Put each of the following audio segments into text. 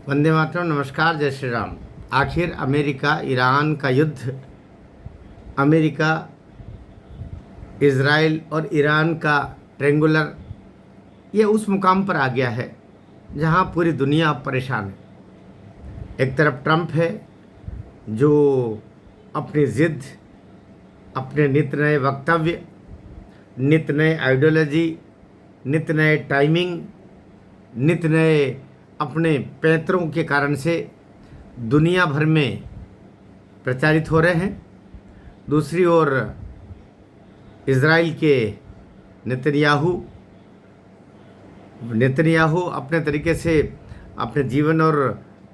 वंदे मातरम। नमस्कार, जय श्री राम। आखिर अमेरिका ईरान का युद्ध, अमेरिका इज़राइल और ईरान का ट्रेंगुलर, ये उस मुकाम पर आ गया है जहां पूरी दुनिया परेशान है। एक तरफ ट्रंप है जो अपनी ज़िद, अपने नित नए वक्तव्य, नित नए आइडियोलॉजी, नित नए टाइमिंग, नित नए अपने पैंतरों के कारण से दुनिया भर में प्रचारित हो रहे हैं। दूसरी ओर इज़राइल के नेतन्याहू अपने तरीके से अपने जीवन और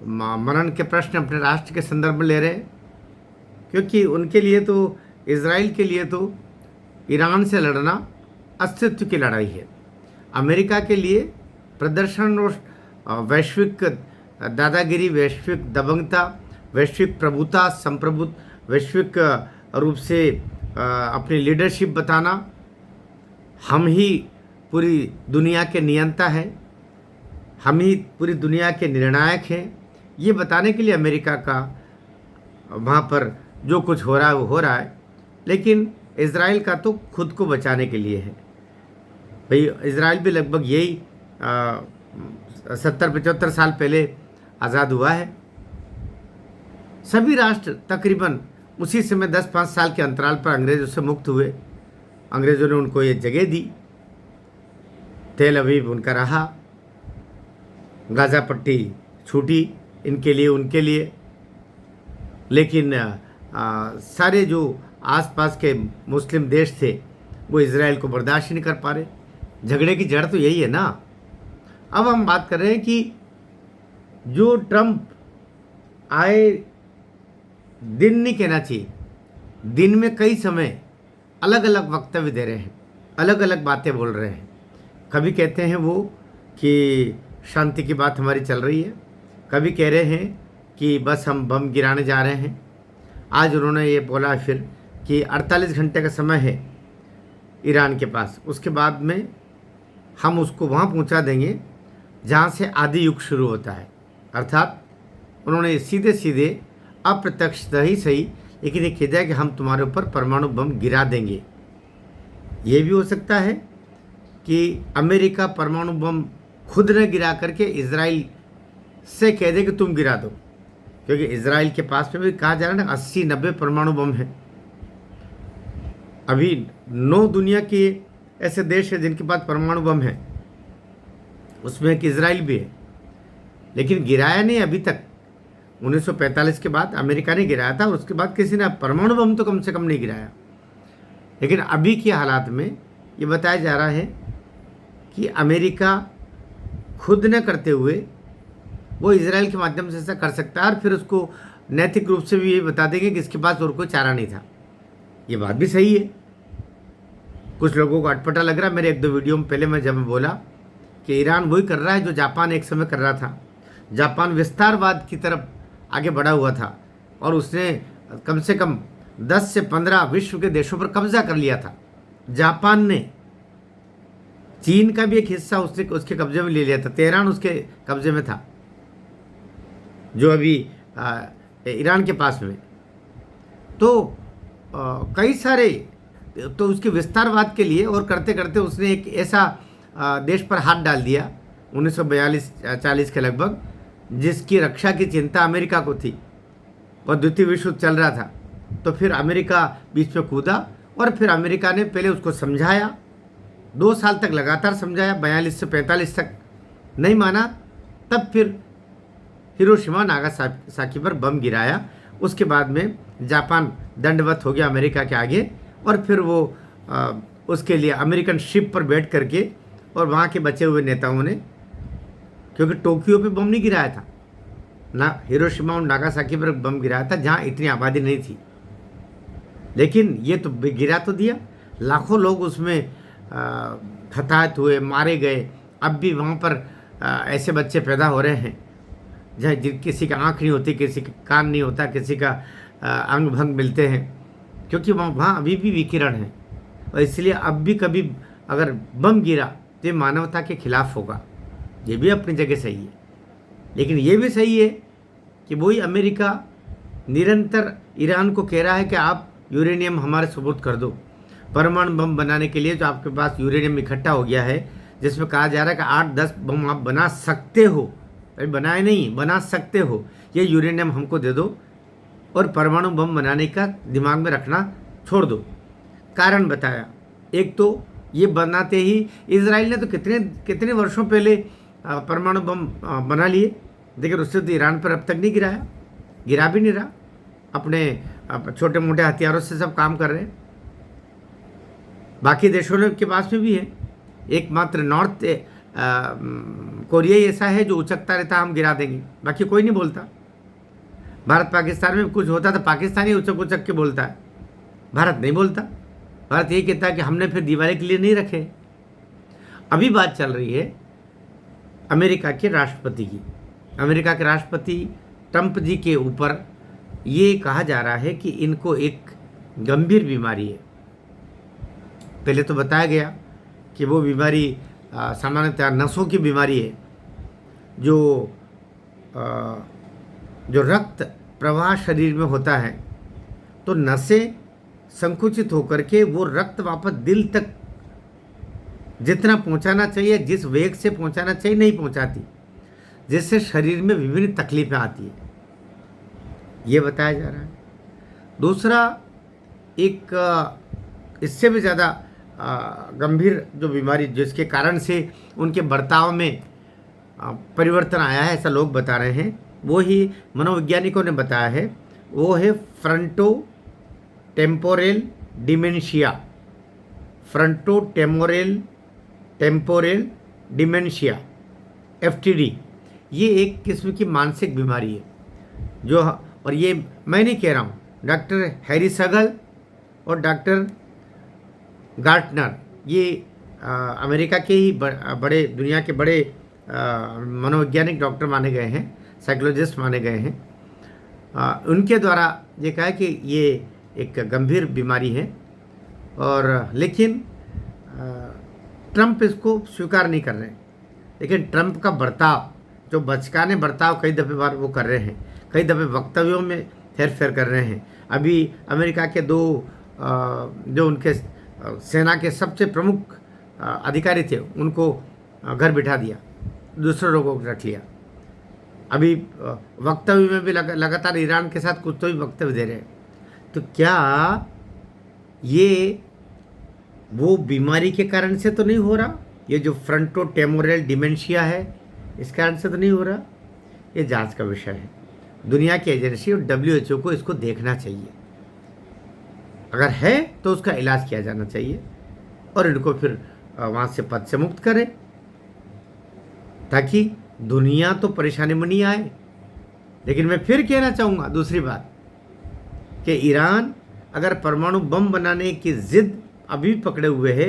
मरण के प्रश्न अपने राष्ट्र के संदर्भ में ले रहे हैं, क्योंकि उनके लिए तो, इज़राइल के लिए तो ईरान से लड़ना अस्तित्व की लड़ाई है। अमेरिका के लिए प्रदर्शन और वैश्विक दादागिरी, वैश्विक दबंगता, वैश्विक प्रभुता, संप्रभुत्व, वैश्विक रूप से अपनी लीडरशिप बताना, हम ही पूरी दुनिया के नियंता हैं, हम ही पूरी दुनिया के निर्णायक हैं, ये बताने के लिए अमेरिका का वहाँ पर जो कुछ हो रहा है वो हो रहा है। लेकिन इज़राइल का तो खुद को बचाने के लिए है। भाई, इज़राइल भी लगभग यही 70-75 साल पहले आज़ाद हुआ है। सभी राष्ट्र तकरीबन उसी समय 10-5 साल के अंतराल पर अंग्रेज़ों से मुक्त हुए। अंग्रेज़ों ने उनको ये जगह दी, तेल अवीव उनका रहा, गाज़ा पट्टी छूटी इनके लिए, उनके लिए। लेकिन सारे जो आसपास के मुस्लिम देश थे वो इज़राइल को बर्दाश्त नहीं कर पा रहे। झगड़े की जड़ तो यही है ना। अब हम बात कर रहे हैं कि जो ट्रंप आए दिन नहीं कहना चाहिए, दिन में कई समय अलग अलग वक्तव्य दे रहे हैं, अलग अलग बातें बोल रहे हैं। कभी कहते हैं वो कि शांति की बात हमारी चल रही है, कभी कह रहे हैं कि बस हम बम गिराने जा रहे हैं। आज उन्होंने ये बोला फिर कि 48 घंटे का समय है ईरान के पास, उसके बाद में हम उसको वहाँ पहुँचा देंगे जहाँ से आदि युग शुरू होता है। अर्थात उन्होंने सीधे सीधे अप्रत्यक्ष ही सही, लेकिन ये कह दिया कि हम तुम्हारे ऊपर परमाणु बम गिरा देंगे। ये भी हो सकता है कि अमेरिका परमाणु बम खुद न गिरा करके इज़राइल से कह दे कि तुम गिरा दो, क्योंकि इज़राइल के पास में भी कहा जा रहा है ना 80-90 परमाणु बम है। अभी 9 दुनिया के ऐसे देश हैं जिनके पास परमाणु बम है, उसमें एक इज़राइल भी है, लेकिन गिराया नहीं अभी तक। 1945 के बाद अमेरिका ने गिराया था, उसके बाद किसी ने परमाणु बम तो कम से कम नहीं गिराया। लेकिन अभी के हालात में ये बताया जा रहा है कि अमेरिका खुद न करते हुए वो इज़राइल के माध्यम से ऐसा कर सकता है, और फिर उसको नैतिक रूप से भी ये बता देंगे कि इसके पास और कोई चारा नहीं था। ये बात भी सही है। कुछ लोगों को अटपटा लग रहा है। मेरे 1-2 वीडियो में पहले मैं जब बोला कि ईरान वही कर रहा है जो जापान एक समय कर रहा था। जापान विस्तारवाद की तरफ आगे बढ़ा हुआ था और उसने कम से कम 10 से 15 विश्व के देशों पर कब्जा कर लिया था। जापान ने चीन का भी एक हिस्सा उसके कब्जे में ले लिया था। तेहरान उसके कब्जे में था, जो अभी ईरान के पास में। तो कई सारे तो उसके विस्तारवाद के लिए और करते करते उसने एक ऐसा देश पर हाथ डाल दिया 1942-40 के लगभग, जिसकी रक्षा की चिंता अमेरिका को थी और द्वितीय विश्व युद्ध चल रहा था। तो फिर अमेरिका बीच में कूदा और फिर अमेरिका ने पहले उसको समझाया, 2 साल तक लगातार समझाया, 42 से 45 तक नहीं माना। तब फिर हिरोशिमा नागासाकी पर बम गिराया। उसके बाद में जापान दंडवत हो गया अमेरिका के आगे, और फिर वो उसके लिए अमेरिकन शिप पर बैठ करके और वहाँ के बचे हुए नेताओं ने, क्योंकि टोक्यो पे बम नहीं गिराया था ना, हिरोशिमा और नागासाकी पर बम गिराया था जहाँ इतनी आबादी नहीं थी, लेकिन ये तो गिरा तो दिया। लाखों लोग उसमें हताहत हुए, मारे गए। अब भी वहाँ पर ऐसे बच्चे पैदा हो रहे हैं जहाँ किसी का आँख नहीं होती, किसी का कान नहीं होता, किसी का अंग भंग मिलते हैं, क्योंकि वहाँ अभी भी विकिरण है। और इसलिए अब भी कभी अगर बम गिरा तो ये मानवता के खिलाफ होगा। ये भी अपनी जगह सही है। लेकिन ये भी सही है कि वही अमेरिका निरंतर ईरान को कह रहा है कि आप यूरेनियम हमारे सुपुर्द कर दो। परमाणु बम बनाने के लिए जो आपके पास यूरेनियम इकट्ठा हो गया है, जिसमें कहा जा रहा है कि 8-10 बम आप बना सकते हो, अभी बनाए नहीं, बना सकते हो, ये यूरेनियम हमको दे दो और परमाणु बम बनाने का दिमाग में रखना छोड़ दो। कारण बताया, एक तो ये बनाते ही इजराइल ने तो कितने कितने वर्षों पहले परमाणु बम बना लिए, लेकिन उससे तो ईरान पर अब तक नहीं गिराया, गिरा भी नहीं रहा। अपने छोटे मोटे हथियारों से सब काम कर रहे हैं। बाकी देशों के पास में भी है, एकमात्र नॉर्थ कोरिया ही ऐसा है जो उचकता रहता हम गिरा देंगे, बाकी कोई नहीं बोलता। भारत पाकिस्तान में कुछ होता तो पाकिस्तान ही उचक उचक के बोलता है, भारत नहीं बोलता। भारत ये कहता है कि हमने फिर दिवाली के लिए नहीं रखे। अभी बात चल रही है अमेरिका के राष्ट्रपति की। अमेरिका के राष्ट्रपति ट्रंप जी के ऊपर ये कहा जा रहा है कि इनको एक गंभीर बीमारी है। पहले तो बताया गया कि वो बीमारी सामान्यतः नसों की बीमारी है, जो रक्त प्रवाह शरीर में होता है तो नसें संकुचित होकर के वो रक्त वापस दिल तक जितना पहुंचाना चाहिए, जिस वेग से पहुंचाना चाहिए, नहीं पहुंचाती, जिससे शरीर में विभिन्न तकलीफें आती है, ये बताया जा रहा है। दूसरा, एक इससे भी ज़्यादा गंभीर जो बीमारी जिसके कारण से उनके बर्ताव में परिवर्तन आया है, ऐसा लोग बता रहे हैं, वो ही मनोवैज्ञानिकों ने बताया है, वो है fronto temporal dementia. Fronto temporal dementia, FTD। ये एक किस्म की मानसिक बीमारी है जो, और ये मैं नहीं कह रहा हूँ, डॉक्टर हैरी सगल और डॉक्टर गार्टनर, ये अमेरिका के ही बड़े, दुनिया के बड़े मनोवैज्ञानिक डॉक्टर माने गए हैं, साइकोलॉजिस्ट माने गए हैं। उनके द्वारा ये कहा कि ये एक गंभीर बीमारी है, और लेकिन ट्रंप इसको स्वीकार नहीं कर रहे हैं। लेकिन ट्रंप का बर्ताव, जो बचकाने बर्ताव कई दफ़े बार वो कर रहे हैं, कई दफ़े वक्तव्यों में हेर फेर कर रहे हैं। अभी अमेरिका के दो जो उनके सेना के सबसे प्रमुख अधिकारी थे, उनको घर बिठा दिया, दूसरे लोगों को रख लिया। अभी वक्तव्य में भी लगातार ईरान के साथ कुछ तो भी वक्तव्य दे रहे हैं। तो क्या ये वो बीमारी के कारण से तो नहीं हो रहा? ये जो फ्रंटो टेम्पोरल डिमेंशिया है, इस कारण से तो नहीं हो रहा? ये जांच का विषय है। दुनिया की एजेंसी और WHO को इसको देखना चाहिए। अगर है तो उसका इलाज किया जाना चाहिए और इनको फिर वहाँ से पद से मुक्त करें, ताकि दुनिया तो परेशानी में नहीं आए। लेकिन मैं फिर कहना चाहूँगा दूसरी बात कि ईरान अगर परमाणु बम बनाने की जिद अभी पकड़े हुए है,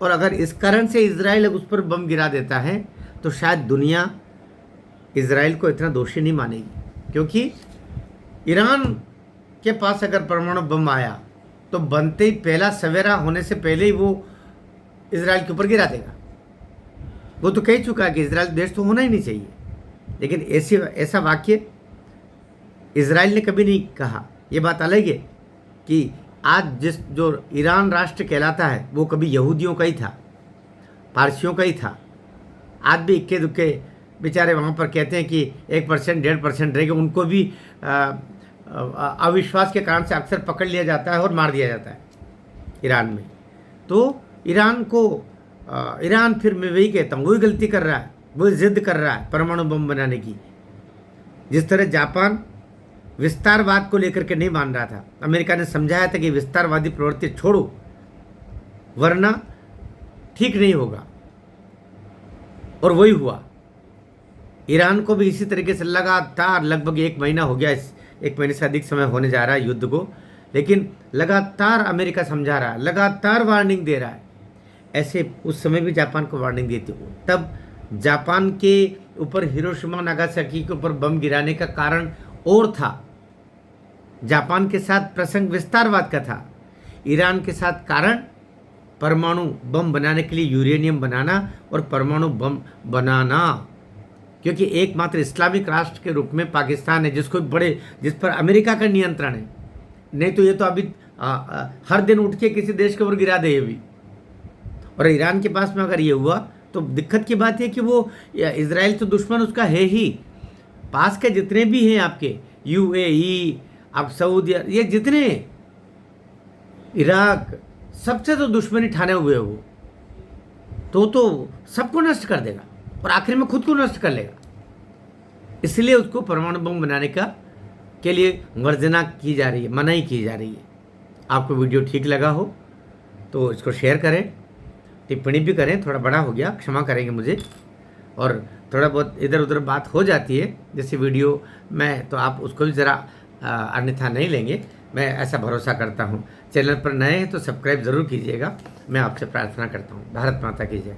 और अगर इस कारण से इजराइल उस पर बम गिरा देता है, तो शायद दुनिया इजराइल को इतना दोषी नहीं मानेगी। क्योंकि ईरान के पास अगर परमाणु बम आया तो बनते ही पहला सवेरा होने से पहले ही वो इजराइल के ऊपर गिरा देगा। वो तो कह चुका है कि इजराइल देश तो होना ही नहीं चाहिए, लेकिन ऐसा वाक्य इजराइल ने कभी नहीं कहा। ये बात अलग है कि आज जो ईरान राष्ट्र कहलाता है वो कभी यहूदियों का ही था, पारसियों का ही था। आज भी इक्के दुक्के बेचारे वहाँ पर कहते हैं कि 1% 1.5% रहेगा, उनको भी अविश्वास के कारण से अक्सर पकड़ लिया जाता है और मार दिया जाता है ईरान में। तो ईरान फिर मैं वही कहता हूँ, वही गलती कर रहा है, वही जिद कर रहा है परमाणु बम बनाने की। जिस तरह जापान विस्तारवाद को लेकर के नहीं मान रहा था, अमेरिका ने समझाया था कि विस्तारवादी प्रवृत्ति छोड़ो वरना ठीक नहीं होगा, और वही हुआ। ईरान को भी इसी तरीके से लगातार, लगभग 1 महीना हो गया, 1 महीने से अधिक समय होने जा रहा है युद्ध को, लेकिन लगातार अमेरिका समझा रहा है, लगातार वार्निंग दे रहा है। ऐसे उस समय भी जापान को वार्निंग देती हो, तब जापान के ऊपर हिरोशिमा नागासाकी के ऊपर बम गिराने का कारण और था। जापान के साथ प्रसंग विस्तारवाद का था, ईरान के साथ कारण परमाणु बम बनाने के लिए यूरेनियम बनाना और परमाणु बम बनाना। क्योंकि एकमात्र इस्लामिक राष्ट्र के रूप में पाकिस्तान है जिस पर अमेरिका का नियंत्रण है। नहीं तो ये तो अभी हर दिन उठ के किसी देश के ऊपर गिरा दे ये भी। और ईरान के पास में अगर ये हुआ तो दिक्कत की बात है कि वो इजराइल तो दुश्मन उसका है ही। पास के जितने भी हैं आपके UAE, अब सऊदी, ये जितने इराक, सबसे तो दुश्मनी ठाने हुए वो तो सबको नष्ट कर देगा और आखिर में खुद को नष्ट कर लेगा। इसलिए उसको परमाणु बम बनाने के लिए गर्जना की जा रही है, मनाही की जा रही है। आपको वीडियो ठीक लगा हो तो इसको शेयर करें, टिप्पणी भी करें। थोड़ा बड़ा हो गया, क्षमा करेंगे मुझे, और थोड़ा बहुत इधर उधर बात हो जाती है जैसे वीडियो में, तो आप उसको भी ज़रा अन्यथा नहीं लेंगे, मैं ऐसा भरोसा करता हूँ। चैनल पर नए हैं तो सब्सक्राइब ज़रूर कीजिएगा, मैं आपसे प्रार्थना करता हूँ। भारत माता की जय।